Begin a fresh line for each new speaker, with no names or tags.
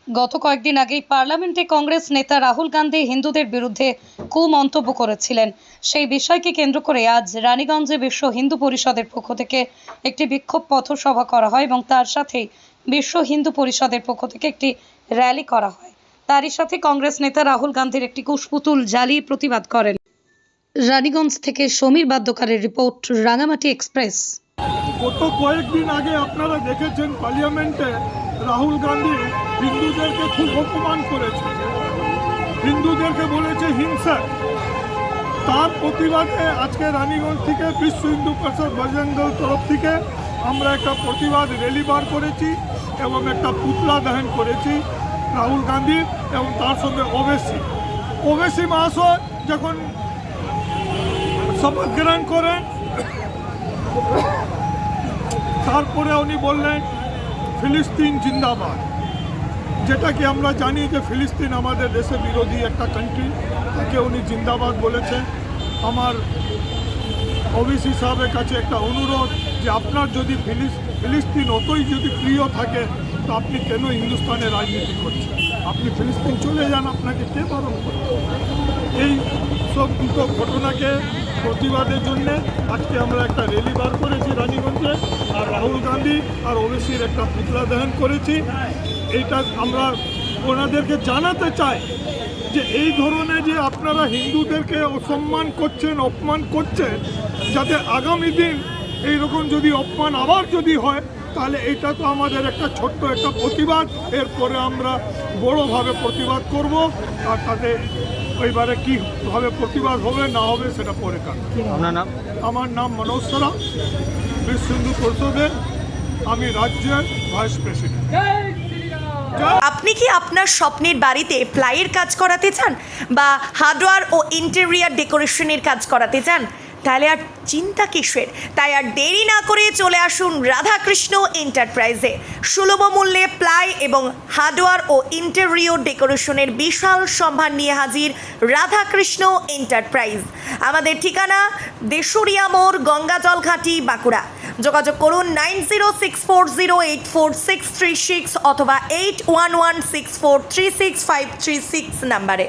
গত কয়েকদিন আগেই পার্লামেন্টে কংগ্রেস নেতা রাহুল গান্ধী হিন্দুদের বিরুদ্ধে কুমন্তব্য করেছিলেন। সেই বিষয়কে কেন্দ্র করে আজ রানীগঞ্জে বিশ্ব হিন্দু পরিষদের পক্ষ থেকে একটি বিক্ষোভ পথসভা করা হয় এবং তার সাথেই বিশ্ব হিন্দু পরিষদের পক্ষ থেকে একটি র্যালি করা হয়। তারই সাথে কংগ্রেস নেতা রাহুল গান্ধীর একটি কুশপুতুল জ্বালিয়ে প্রতিবাদ করেন। রানীগঞ্জ থেকে সমীর বাদ্যকারের রিপোর্ট, রাঙামাটি এক্সপ্রেস।
গত কয়েকদিন আগে আপনারা দেখেছেন পার্লামেন্টে রাহুল গান্ধী হিন্দুদেরকে খুব অপমান করেছে, হিন্দুদেরকে বলেছে হিংসা। তার প্রতিবাদে আজকে রানীগঞ্জ থেকে বিশ্ব হিন্দু পরিষদ বজরং দল তরফ থেকে আমরা একটা প্রতিবাদ র্যালি বার করেছি এবং একটা পুতলা দহন করেছি রাহুল গান্ধী এবং তার সঙ্গে ওবেসি মহাশয় যখন শপথ গ্রহণ করেন তারপরে উনি বললেন ফিলিস্তিন জিন্দাবাদ, যেটাকে আমরা জানি যে ফিলিস্তিন আমাদের দেশে বিরোধী একটা কান্ট্রি, তাকে উনি জিন্দাবাদ বলেছেন। আমার ওবিসি সাহেবের কাছে একটা অনুরোধ যে আপনার যদি ফিলিস্তিন অতই যদি প্রিয় থাকে তো আপনি কেন হিন্দুস্তানে রাজনীতি করছেন? আপনি ফিলিস্তিন চলে যান, আপনাকে কে বারণ করবে? এই সব দুটো ঘটনাকে প্রতিবাদের জন্য আজকে আমরা একটা র্যালি বার করেছি রানীগঞ্জে, আর রাহুল গান্ধী আর ওবিসির একটা পুতলা দহন করেছি। এইটা আমরা ওনাদেরকে জানাতে চাই যে এই ধরনের যে আপনারা হিন্দুদেরকে অসম্মান করছেন, অপমান করছেন, যাতে আগামী দিন এইরকম যদি অপমান আবার যদি হয় তাহলে এটা তো আমাদের একটা ছোট্ট একটা প্রতিবাদ। এরপরে আমরা বড়োভাবে প্রতিবাদ করব, আর তাতে ওইবারে কীভাবে প্রতিবাদ হবে না হবে সেটা পরে কাজ।
আপনার নাম?
আমার নাম মনোজ সারা, বিশ্ব হিন্দু পরিষদের আমি রাজ্যের ভাইস প্রেসিডেন্ট।
আপনি কি আপনার স্বপ্নের বাড়িতে প্লাইয়ের কাজ করাতে চান বা হার্ডওয়্যার ও ইন্টেরিয়র ডেকোরেশনের কাজ করাতে চান? তাহলে আর চিন্তা কিসের? তাই আর দেরি না করে চলে আসুন রাধাকৃষ্ণ এন্টারপ্রাইজে। সুলভ মূল্যে প্লাই এবং হার্ডওয়্যার ও ইন্টেরিয়র ডেকোরেশনের বিশাল সম্ভার নিয়ে হাজির রাধাকৃষ্ণ এন্টারপ্রাইজ। আমাদের ঠিকানা দেশুরিয়া মোড়, গঙ্গাজল ঘাটি, বাঁকুড়া। যোগাযোগ করুন 9064084636 অথবা 8116436536 নাম্বারে।